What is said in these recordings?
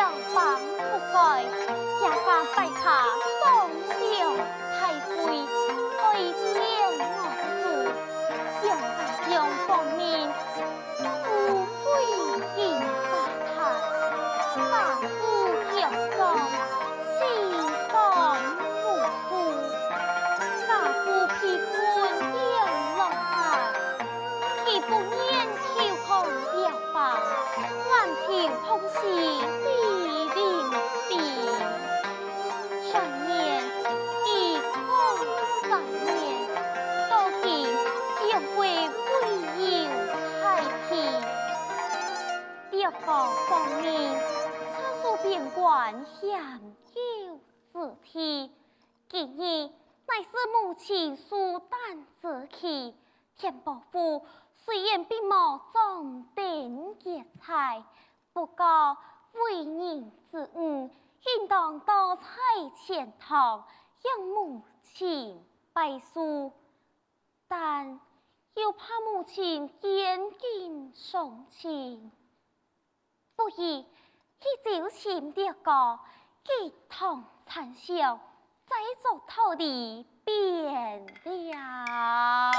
要帮不改，也敢拜他宋朝太妃，可以将我主，用大将方面，不会见沙滩，大夫脚上，西山无数，大夫披冠应龙下，其不念跳空表白，万条空隙地灵变。3年一空3年，到今又会未有太平。第二个方面，厕所边关险有子题，今日乃是母亲所诞之期，田伯父虽然并无重点结彩，不过为人之恩，应当多采前堂，让母亲拜书，但又怕母亲严禁送情，不如去找寻这个结同参详，再做道理便了。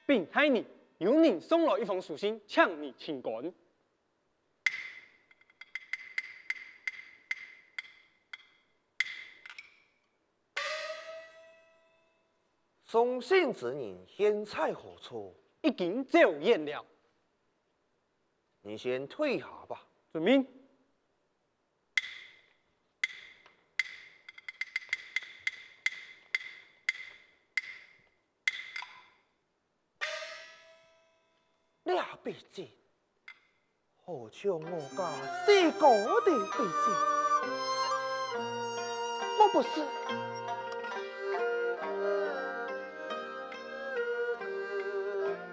并害你有人送来一封书信，向你请官。送信之人现在何处？已经走远了。你先退下吧。遵命。俩笔字，好像我家四哥的笔字，莫不是？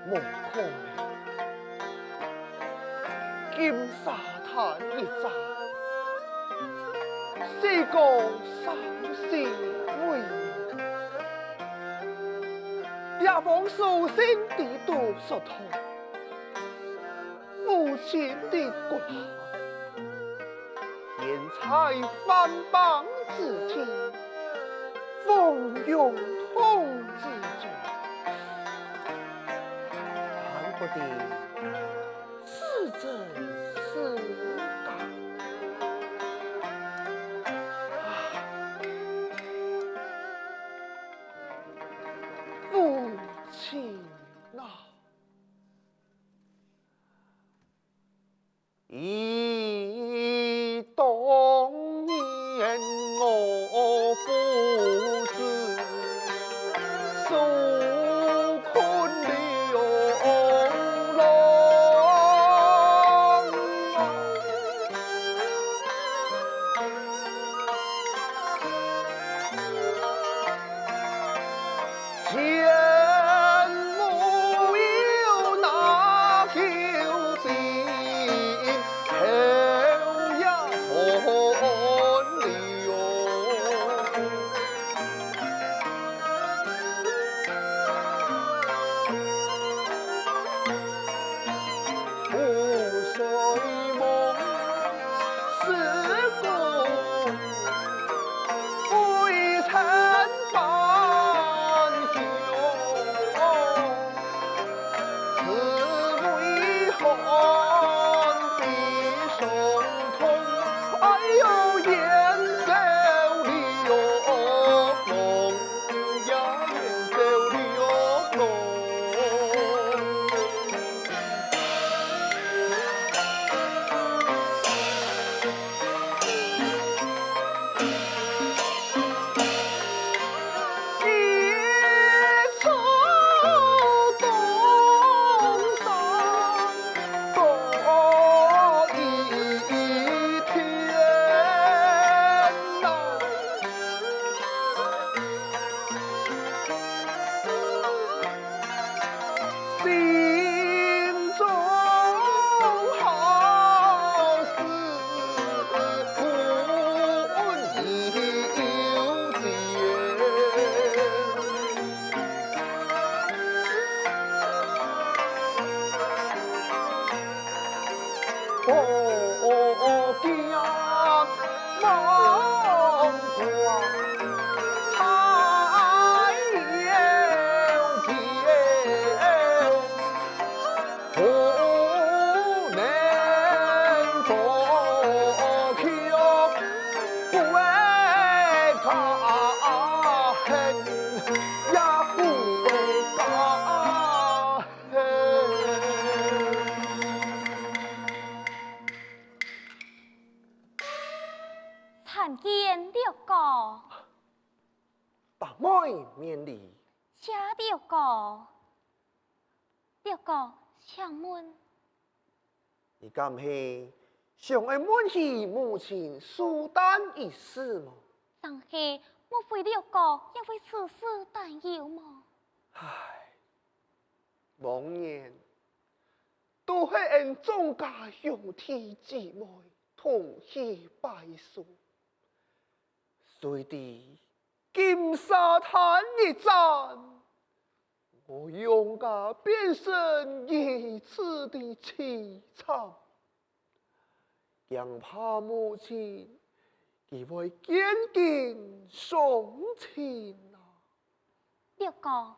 莫可能！金沙滩一遭，四哥伤心为你，俩封书信的读说通。父亲的骨骸，现在翻榜之天，奉永通之中，盼不得是真是假。父亲啊！忆当年我父子受困流浪，前无有难。参见六哥，大妹免礼。谢六哥，六哥请问，你敢是想爱满起母亲苏丹一事吗？但是莫非六哥也为此事担忧吗？唉，往年都是因众家兄弟姊妹同喜拜寿，随地金沙滩一战，我勇家变成如此的凄惨，ยัง怕母亲佢會堅決送錢啊！六哥，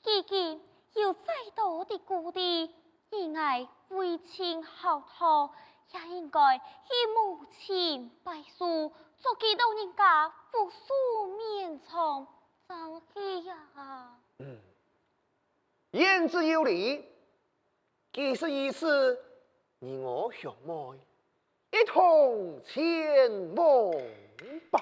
既然有再多的故地，而爱为情好托，也应该以母亲拜寿，做给老人家复苏绵长，真是呀！言之有理，既是如此，你我兄妹一同前往吧。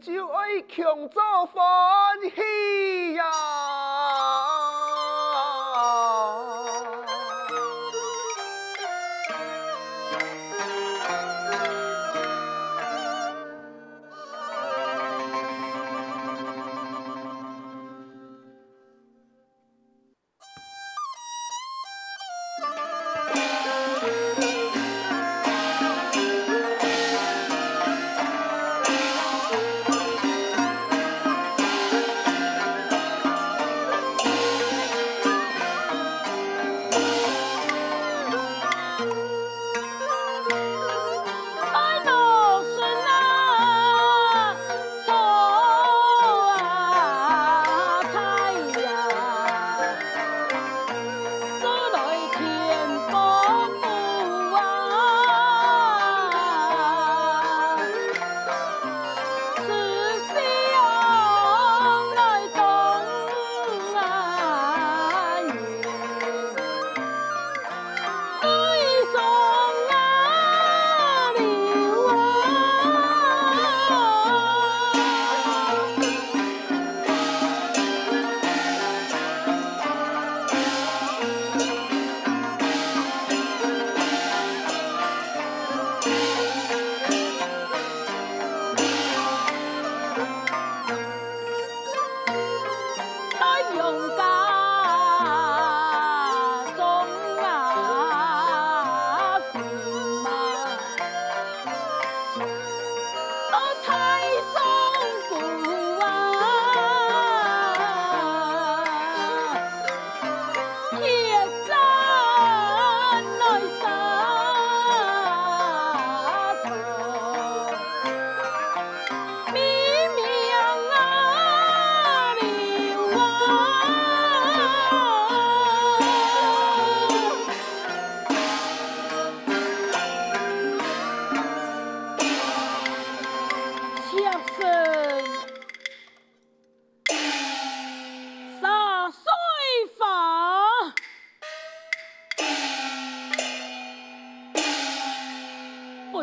就爱强做欢喜呀！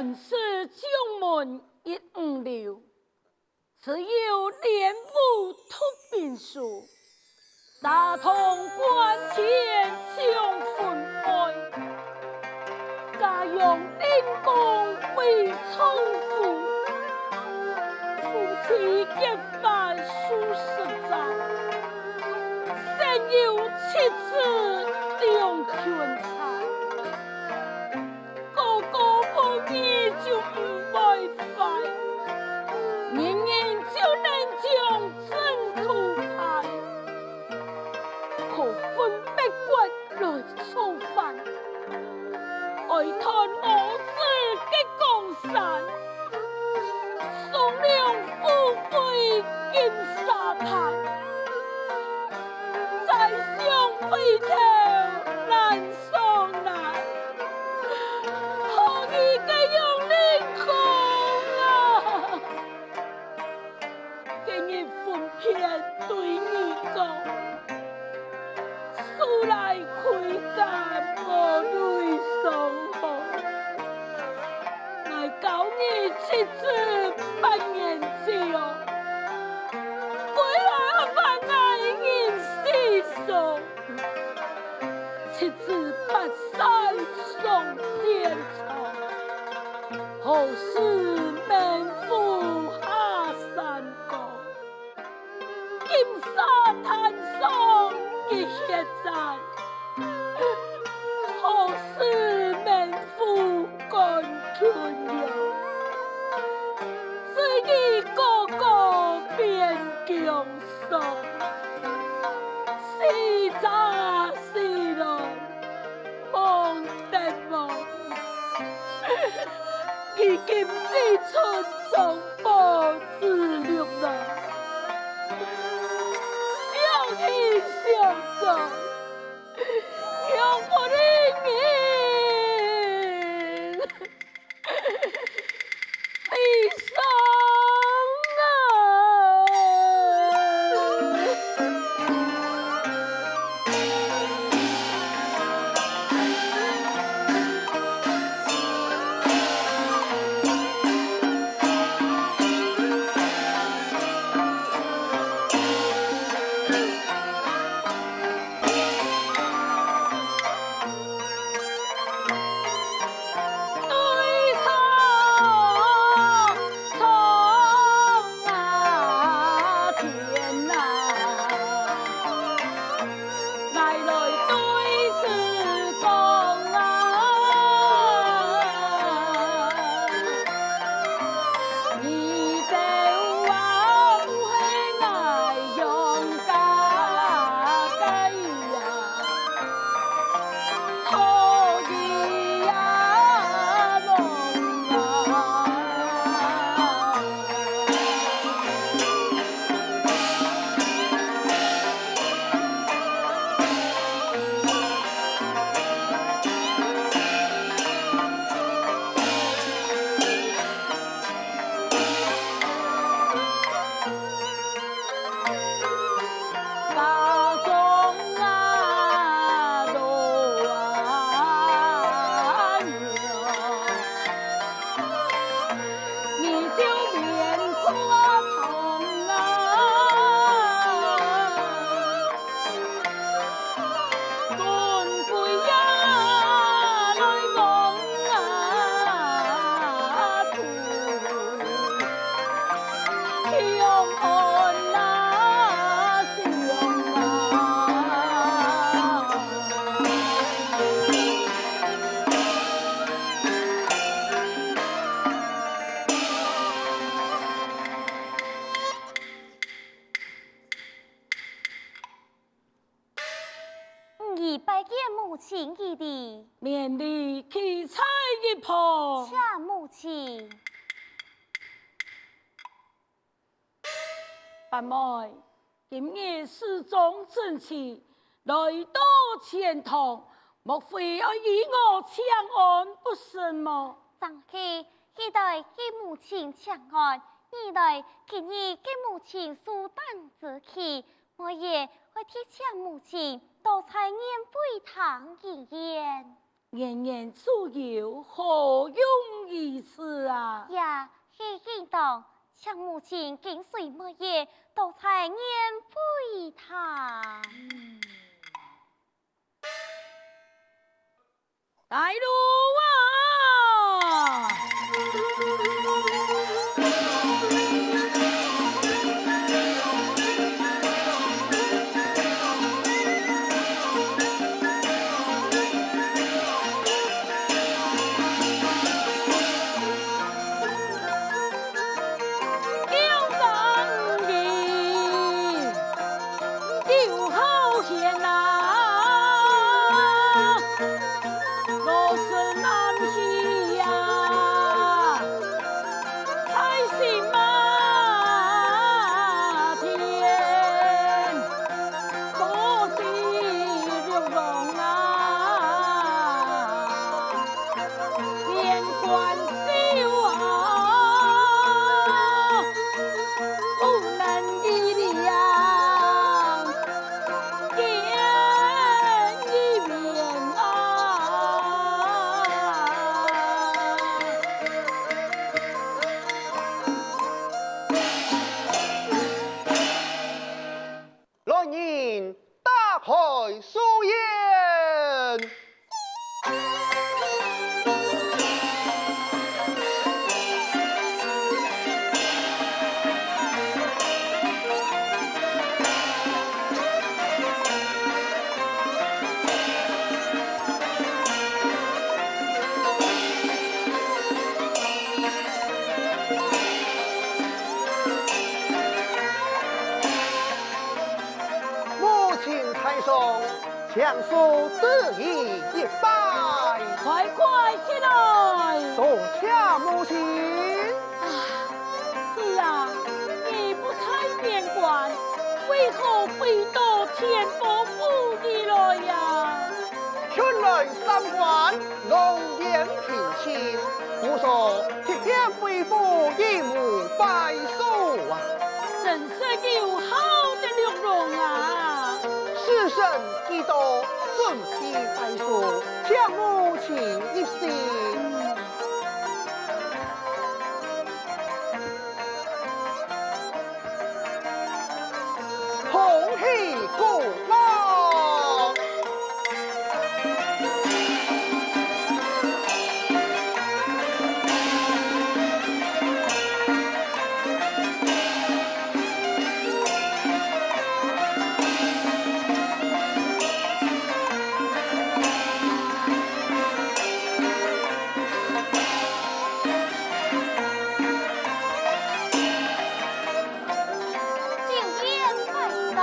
本是将门一五流，只有莲雾突变数，打通关前将分开，家用练功为冲夫，夫妻结发数十载，生有七子两全才。就不会坏，年年就能将真土派，可分别骨来操饭，爱叹我是的江山，送两富贵金沙滩，再相飞头难上难。偏对你讲，素来亏干无泪伤害，来教你妻子扮演将，归来万爱应世上，妻子不使送奸草，何事命负下山岗？金沙滩上一血战，何时命负干全了？自己个个变强壮，是渣是狼，望得望。如今只存总报自六郎。天相在，让我的命悲伤拜见母亲一地，免礼去采一泡。恰母亲。伯妹，今日世中正气，来到前堂，莫非要与我抢安不是吗？张希，期待给母亲抢安，二来今日给母亲苏丹之气，我也会替抢母亲多采烟飞堂一烟。年年出游，何用意思啊？呀，是应当像母亲跟随莫言，都才年归他。带路啊！来人，打开书院。母亲才送，强叔之意一拜，快快起来！多谢母亲。是啊，你不猜边关，为何飞到天波府里来呀？春来三关，龙颜平清，不说铁片恢复一母百寿啊！真是有好的六容啊！世神几多，准批百寿，请母亲一心。红喜过望。酒宴快到，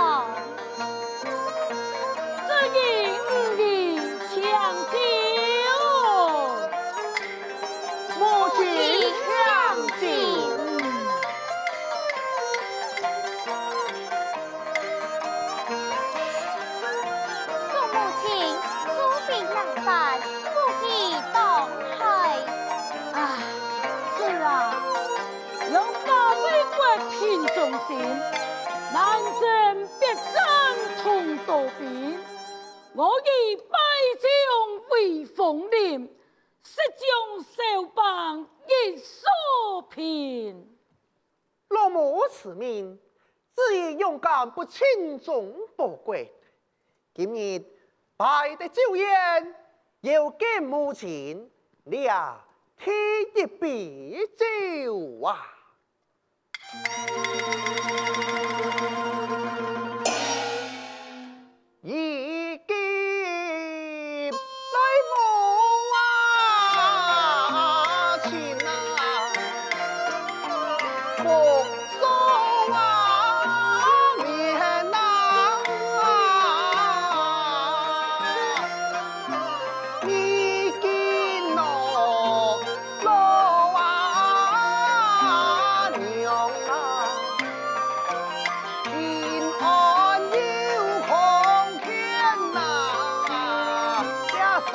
这一五里抢救，母亲抢救。做母亲祖辈难犯，不计当害。啊，是啊，有法为国凭忠心，南征必争同道兵。我以百将为凤林，誓将寿榜一所平。老母此命，只因勇敢不轻重宝贵。今日拜的酒宴，要给母亲俩添一杯酒啊！一见来母啊，亲啊！福寿啊，面呐，你见我老啊娘啊，平安有空天呐，呀三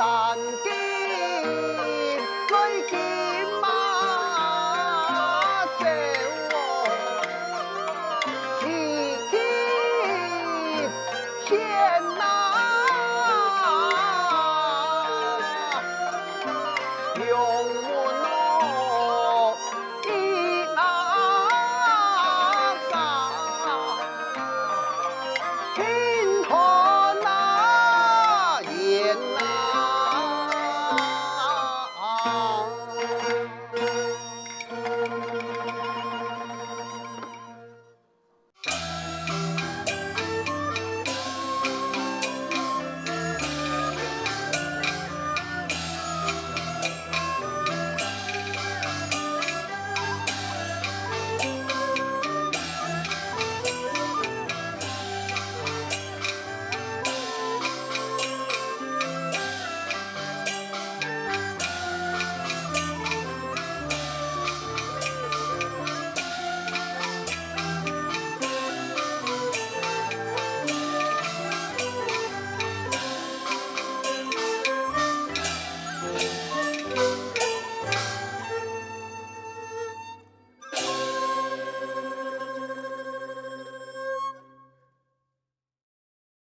更来见。